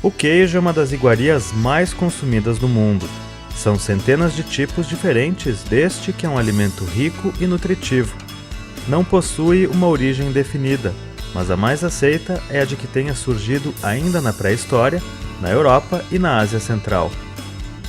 O queijo é uma das iguarias mais consumidas do mundo. São centenas de tipos diferentes deste que é um alimento rico e nutritivo. Não possui uma origem definida, mas a mais aceita é a de que tenha surgido ainda na pré-história, na Europa e na Ásia Central.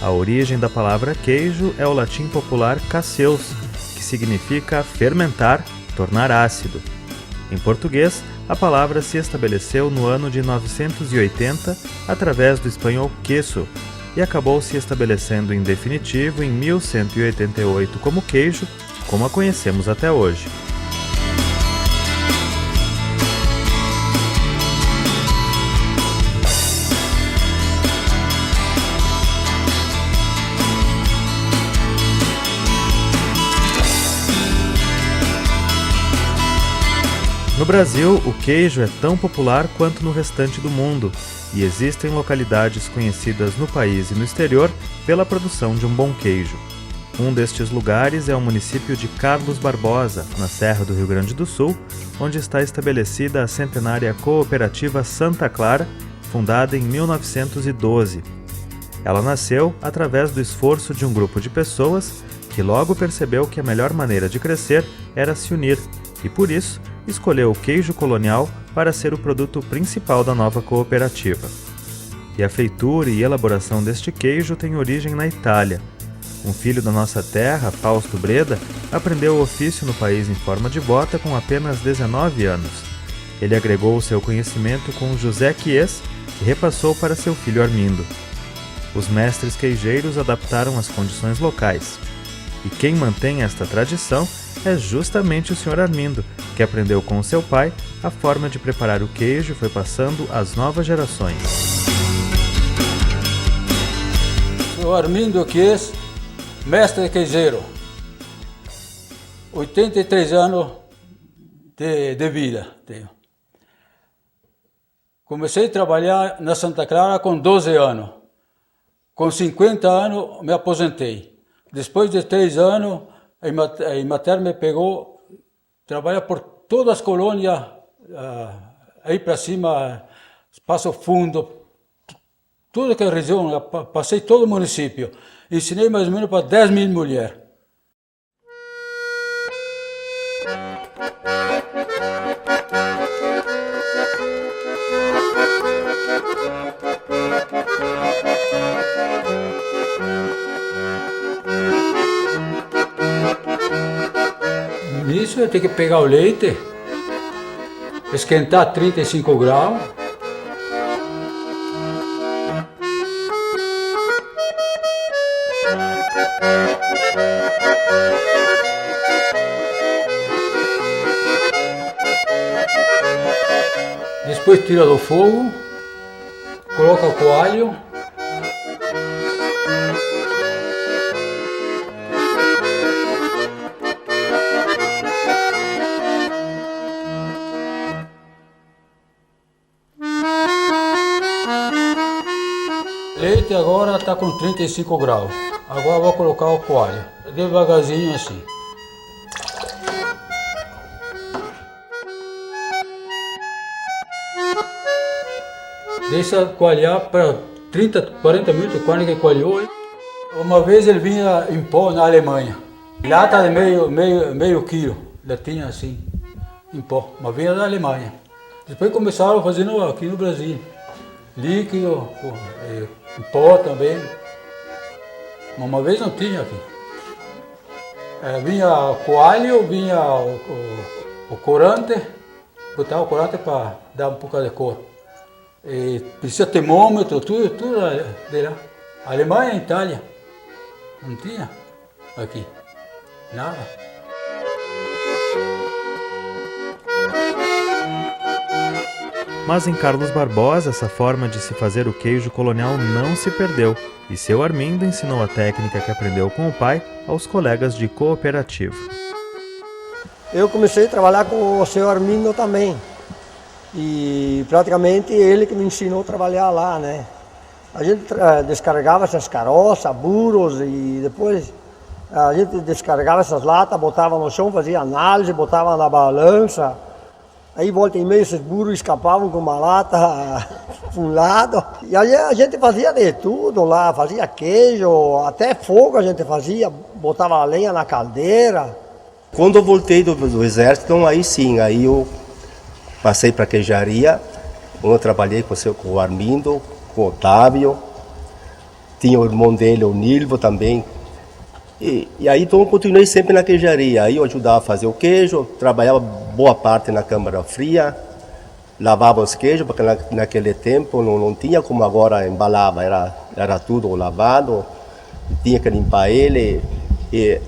A origem da palavra queijo é o latim popular caseus, que significa fermentar, tornar ácido. Em português, a palavra se estabeleceu no ano de 980 através do espanhol queso e acabou se estabelecendo em definitivo em 1188 como queijo, como a conhecemos até hoje. No Brasil, o queijo é tão popular quanto no restante do mundo, e existem localidades conhecidas no país e no exterior pela produção de um bom queijo. Um destes lugares é o município de Carlos Barbosa, na Serra do Rio Grande do Sul, onde está estabelecida a centenária cooperativa Santa Clara, fundada em 1912. Ela nasceu através do esforço de um grupo de pessoas que logo percebeu que a melhor maneira de crescer era se unir, e por isso escolheu o queijo colonial para ser o produto principal da nova cooperativa. E a feitura e elaboração deste queijo tem origem na Itália. Um filho da nossa terra, Fausto Breda, aprendeu o ofício no país em forma de bota com apenas 19 anos. Ele agregou o seu conhecimento com José Chies e repassou para seu filho Armindo. Os mestres queijeiros adaptaram as condições locais. E quem mantém esta tradição é justamente o Sr. Armindo, que aprendeu com seu pai a forma de preparar o queijo e foi passando às novas gerações. Sr. Armindo Chies, mestre queijeiro, 83 anos de vida tenho. Comecei a trabalhar na Santa Clara com 12 anos. Com 50 anos me aposentei. Depois de 3 anos, a Imater me pegou, trabalha por todas as colônias, aí para cima, Passo Fundo, toda aquela região, passei todo o município. Ensinei mais ou menos para 10 mil mulheres. Isso eu tenho que pegar o leite, esquentar a 35 graus. Depois tira do fogo, coloca o coalho. O leite agora está com 35 graus. Agora vou colocar o coalho. Devagarzinho assim. Deixa coalhar para 30, 40 minutos, quando que coalhou. Uma vez ele vinha em pó na Alemanha. Lata de meio quilo, latinha assim, em pó, mas vinha da Alemanha. Depois começaram a fazer aqui no Brasil. Líquido, em pó também. Uma vez não tinha aqui. Vinha coalho, vinha o corante, botava o corante para dar um pouco de cor. E precisa termômetro, tudo de lá. Alemanha e Itália. Não tinha aqui. Nada. Mas em Carlos Barbosa, essa forma de se fazer o queijo colonial não se perdeu, e seu Armindo ensinou a técnica que aprendeu com o pai aos colegas de cooperativa. Eu comecei a trabalhar com o seu Armindo também, e praticamente ele que me ensinou a trabalhar lá, né? A gente descarregava essas caroças, burros, e depois a gente descarregava essas latas, botava no chão, fazia análise, botava na balança, Aí volta e meia esses burros escapavam com uma lata para um lado. E aí a gente fazia de tudo lá, fazia queijo, até fogo a gente fazia, botava a lenha na caldeira. Quando eu voltei do exército, então aí sim, aí eu passei para a queijaria, onde eu trabalhei com o Armindo, com o Otávio, tinha o irmão dele, o Nilvo também. E aí então eu continuei sempre na queijaria, aí eu ajudava a fazer o queijo, trabalhava boa parte na câmara fria, lavava os queijos, porque naquele tempo não tinha como agora embalava, era tudo lavado, tinha que limpar ele, e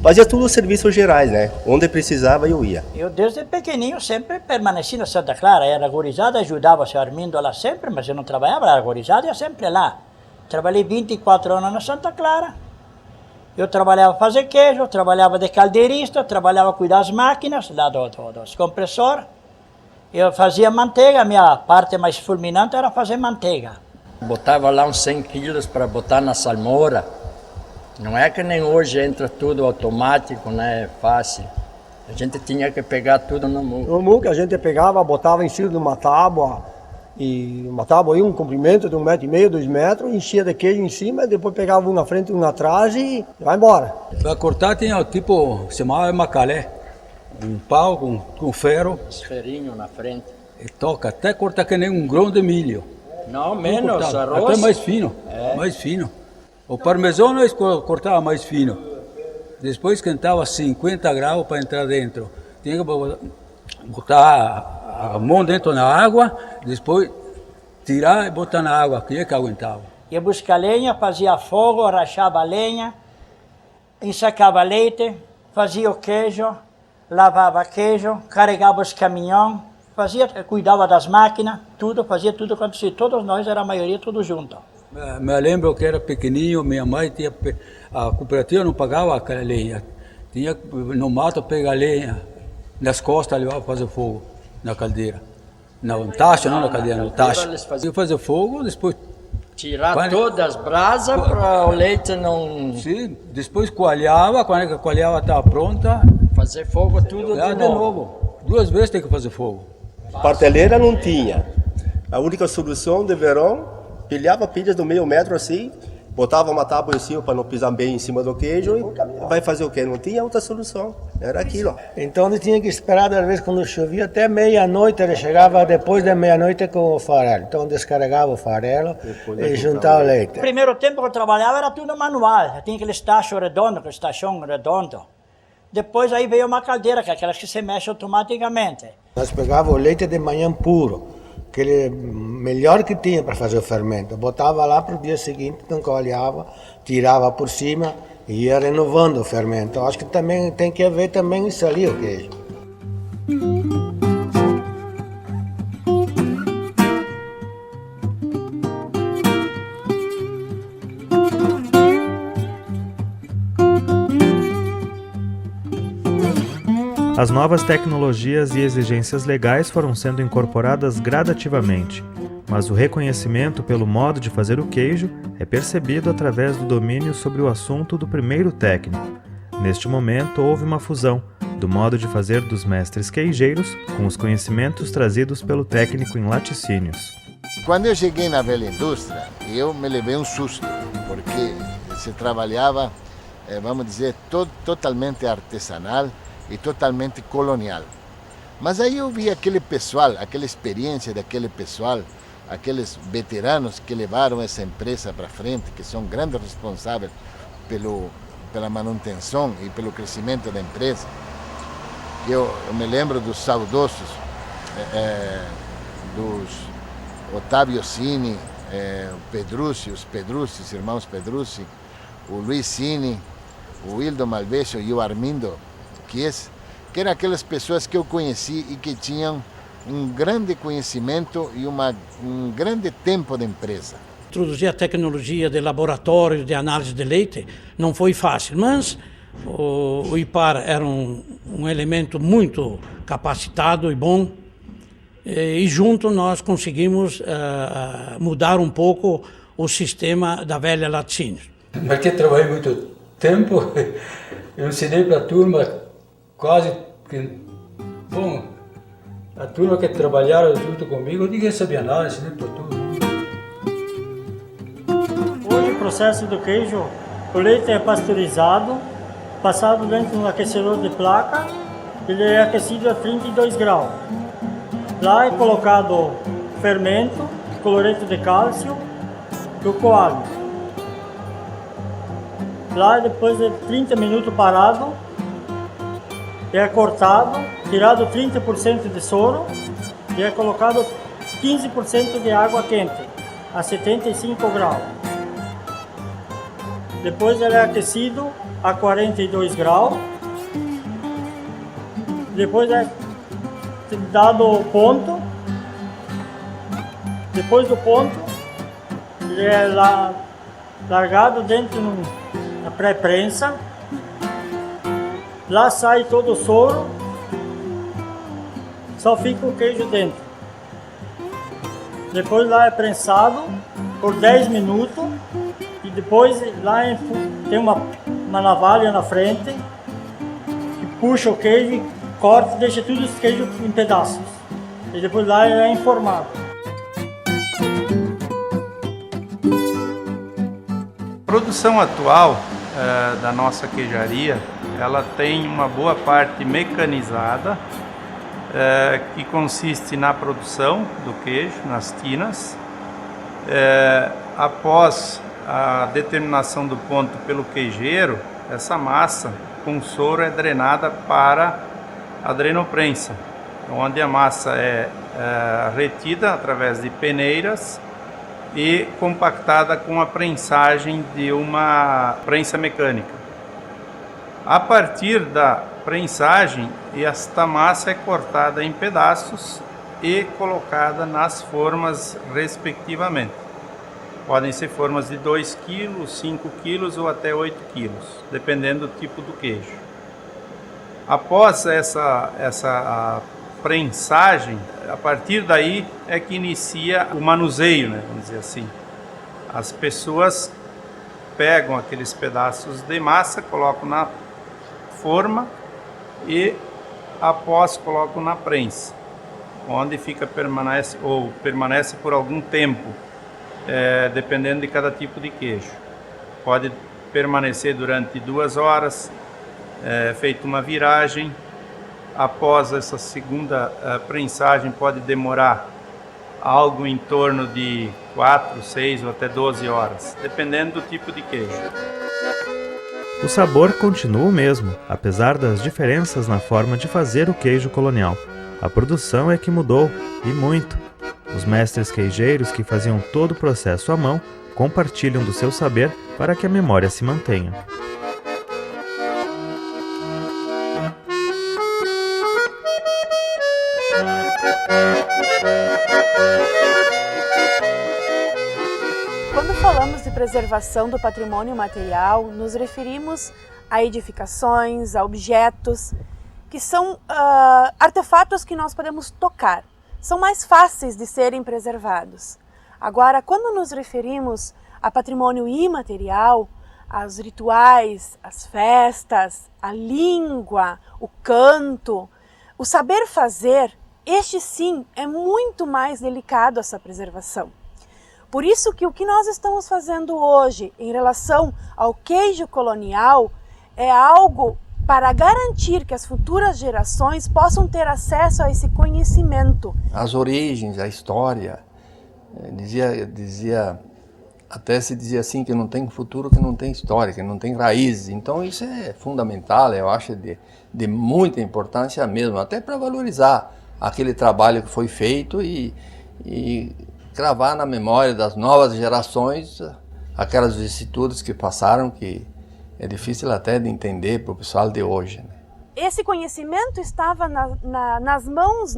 fazia tudo os serviços gerais, né? Onde precisava eu ia. Eu desde pequenininho sempre permaneci na Santa Clara, era gurizada, ajudava o seu Armindo lá sempre, mas eu não trabalhava, era gurizada, ia sempre lá. Trabalhei 24 anos na Santa Clara. Eu trabalhava fazer queijo, trabalhava de caldeirista, trabalhava cuidar das máquinas, lá dos compressores. Eu fazia manteiga, a minha parte mais fulminante era fazer manteiga. Botava lá uns 100 quilos para botar na salmoura. Não é que nem hoje entra tudo automático, né? É fácil. A gente tinha que pegar tudo no muco. No muco a gente pegava, botava em cima de uma tábua, e uma tábua aí, um comprimento de 1,5 m, 2 metros, enchia de queijo em cima, depois pegava um na frente e um atrás e vai embora. Para cortar tinha tipo, se chamava macalé, um pau com ferro, Esferinho na frente. e toca até cortar que nem um grão de milho. Não, menos Cortava, arroz. até mais fino, mais fino. O parmesão nós cortava mais fino. Depois esquentava 50 graus para entrar dentro. Tinha que botar a mão dentro na água, depois tirar e botar na água, que é que aguentava. Ia buscar lenha, fazia fogo, rachava a lenha, ensacava leite, fazia o queijo, lavava queijo, carregava os caminhões, cuidava das máquinas, tudo, fazia tudo quanto se todos nós, era a maioria, tudo junto. Me lembro que era pequenininho, minha mãe tinha, a cooperativa não pagava aquela lenha, tinha no mato pegar lenha, nas costas levava para fazer fogo na caldeira, na taxa, não na caldeira, na taxa. Eu fazia fogo, depois Tirar todas as brasas para o leite não... sim, depois coalhava, quando a coalhava estava pronta, Fazer fogo tudo de novo. 2 vezes tem que fazer fogo. Parteleira não tinha. A única solução de verão, pilhava pilhas do meio metro assim, botava uma tábua em cima para não pisar bem em cima do queijo e vai fazer o quê? Não tinha outra solução, era aquilo. Então ele tinha que esperar, às vezes, quando chovia, até meia-noite, ele chegava depois da meia-noite com o farelo. Então descarregava o farelo e juntava o leite. No primeiro tempo que eu trabalhava era tudo manual, tinha aqueles tachos redondos, aqueles tachão redondo. Depois aí veio uma caldeira, que é aquelas que se mexe automaticamente. Nós pegávamos o leite de manhã puro, aquele melhor que tinha para fazer o fermento. Botava lá para o dia seguinte, então coalhava, tirava por cima e ia renovando o fermento. Acho que também tem que haver também isso ali, o queijo. As novas tecnologias e exigências legais foram sendo incorporadas gradativamente, mas o reconhecimento pelo modo de fazer o queijo é percebido através do domínio sobre o assunto do primeiro técnico. Neste momento, houve uma fusão do modo de fazer dos mestres queijeiros com os conhecimentos trazidos pelo técnico em laticínios. Quando eu cheguei na velha indústria, eu me levei um susto, porque se trabalhava, vamos dizer, totalmente artesanal e totalmente colonial. Mas aí eu vi aquele pessoal, aquela experiência daquele pessoal, aqueles veteranos que levaram essa empresa para frente, que são grandes responsáveis pela manutenção e pelo crescimento da empresa. Eu me lembro dos saudosos, dos Otávio Cini, os irmãos Pedrucci, o Luiz Cini, o Hildo Malvecio e o Armindo, que eram aquelas pessoas que eu conheci e que tinham um grande conhecimento e um grande tempo de empresa. Introduzir a tecnologia de laboratório de análise de leite não foi fácil, mas o IPAR era um elemento muito capacitado e bom, e junto nós conseguimos mudar um pouco o sistema da velha laticínios. Mas que trabalhei muito tempo, eu ensinei para a turma quase que, bom, A turma que trabalharam junto comigo, ninguém sabia nada, ensinei para tudo. Hoje o processo do queijo, o leite é pasteurizado, passado dentro de um aquecedor de placa, ele é aquecido a 32 graus. Lá é colocado fermento, cloreto de cálcio e o coalho. Lá depois de 30 minutos parado, é cortado, tirado 30% de soro e é colocado 15% de água quente a 75 graus. Depois ele é aquecido a 42 graus. Depois é dado o ponto. Depois do ponto, ele é largado dentro da pré-prensa. Lá sai todo o soro, só fica o queijo dentro. Depois lá é prensado por 10 minutos e depois lá tem uma navalha na frente que puxa o queijo, corta e deixa tudo esse queijo em pedaços. E depois lá é enformado. A produção atual da nossa queijaria, ela tem uma boa parte mecanizada, que consiste na produção do queijo, nas tinas. Após a determinação do ponto pelo queijeiro, essa massa com soro é drenada para a drenoprensa, onde a massa é retida através de peneiras e compactada com a prensagem de uma prensa mecânica. A partir da prensagem, esta massa é cortada em pedaços e colocada nas formas respectivamente. Podem ser formas de 2 kg, 5 kg ou até 8 kg, dependendo do tipo do queijo. Após essa prensagem, a partir daí é que inicia o manuseio, né, vamos dizer assim. As pessoas pegam aqueles pedaços de massa, colocam na forma e após colocam na prensa, onde permanece por algum tempo, dependendo de cada tipo de queijo. Pode permanecer durante 2 horas, feita uma viragem. Após essa segunda prensagem pode demorar algo em torno de 4, 6 ou até 12 horas, dependendo do tipo de queijo. O sabor continua o mesmo, apesar das diferenças na forma de fazer o queijo colonial. A produção é que mudou, e muito. Os mestres queijeiros que faziam todo o processo à mão compartilham do seu saber para que a memória se mantenha. Quando falamos de preservação do patrimônio material, nos referimos a edificações, a objetos, que são artefatos que nós podemos tocar. São mais fáceis de serem preservados. Agora, quando nos referimos a patrimônio imaterial, aos rituais, as festas, a língua, o canto, o saber fazer, este sim é muito mais delicado essa preservação. Por isso que o que nós estamos fazendo hoje em relação ao queijo colonial é algo para garantir que as futuras gerações possam ter acesso a esse conhecimento. As origens, a história, até se dizia assim que não tem futuro, que não tem história, que não tem raízes. Então isso é fundamental, eu acho de muita importância mesmo, até para valorizar aquele trabalho que foi feito e gravar na memória das novas gerações aquelas vicissitudes que passaram, que é difícil até de entender para o pessoal de hoje, né? Esse conhecimento estava nas mãos,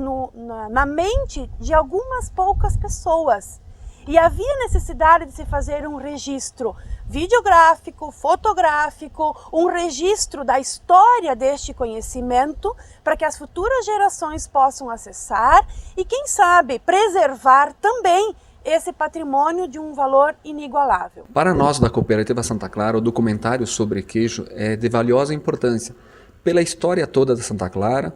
na mente de algumas poucas pessoas. E havia necessidade de se fazer um registro videográfico, fotográfico, um registro da história deste conhecimento para que as futuras gerações possam acessar e, quem sabe, preservar também esse patrimônio de um valor inigualável. Para nós da Cooperativa Santa Clara, o documentário sobre queijo é de valiosa importância pela história toda da Santa Clara,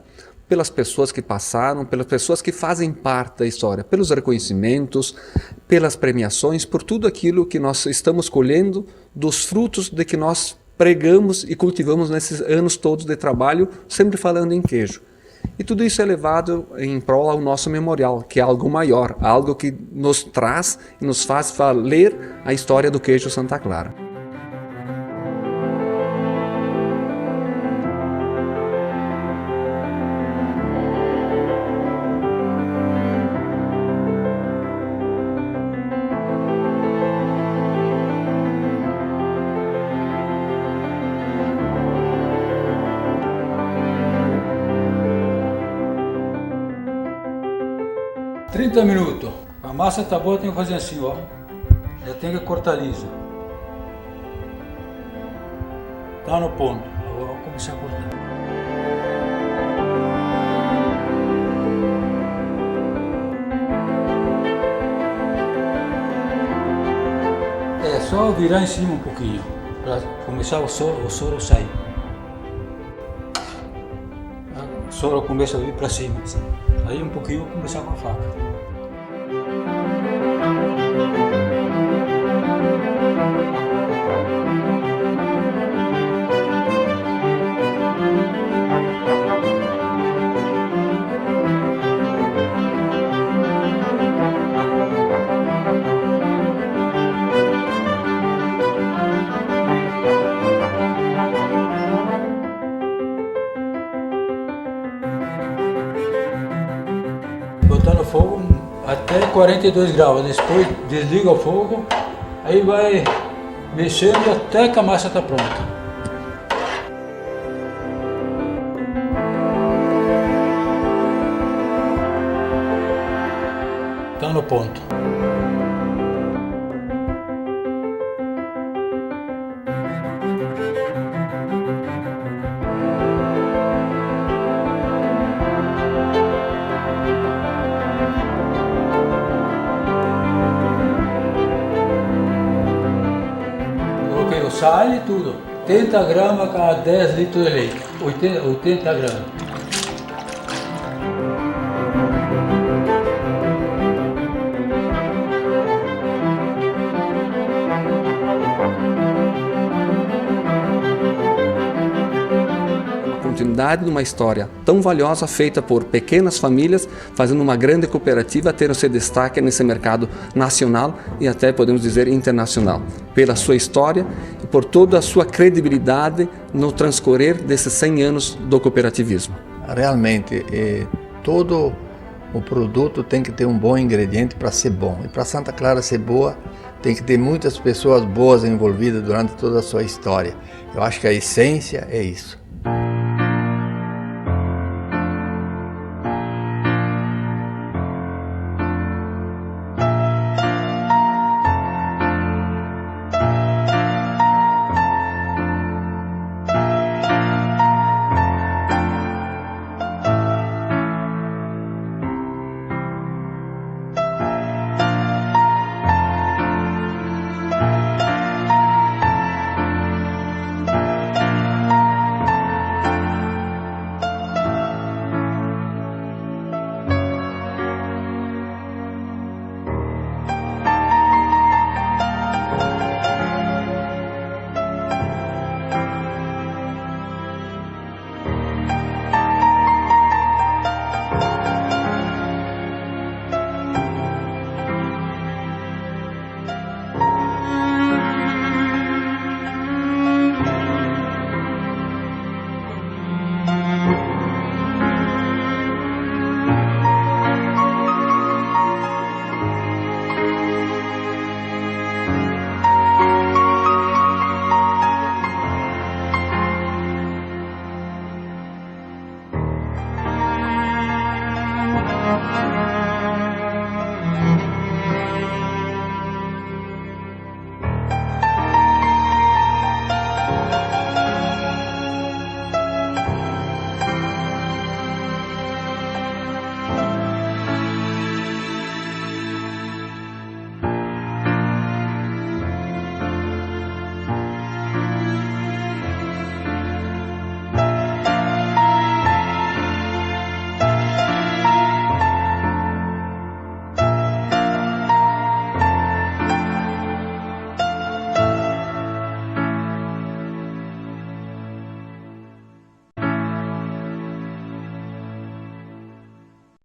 pelas pessoas que passaram, pelas pessoas que fazem parte da história, pelos reconhecimentos, pelas premiações, por tudo aquilo que nós estamos colhendo dos frutos de que nós pregamos e cultivamos nesses anos todos de trabalho, sempre falando em queijo. E tudo isso é levado em prol ao nosso memorial, que é algo maior, algo que nos traz e nos faz ler a história do queijo Santa Clara. Minutos. A massa tá boa, tem que fazer assim, ó. Já tem que cortar lisa. Tá no ponto. Agora vamos começar a cortar. É só virar em cima um pouquinho para começar o soro sair. O soro começa a vir para cima. Aí um pouquinho vou começar com a faca. Botar no fogo até 42 graus, depois desliga o fogo, aí vai mexendo até que a massa está pronta. Está no ponto. Sal e tudo. 80 gramas a cada 10 litros de leite. 80 gramas. Continuidade de uma história tão valiosa feita por pequenas famílias, fazendo uma grande cooperativa ter o seu destaque nesse mercado nacional e até podemos dizer internacional, pela sua história e por toda a sua credibilidade no transcorrer desses 100 anos do cooperativismo. Realmente, todo o produto tem que ter um bom ingrediente para ser bom. E para Santa Clara ser boa, tem que ter muitas pessoas boas envolvidas durante toda a sua história. Eu acho que a essência é isso.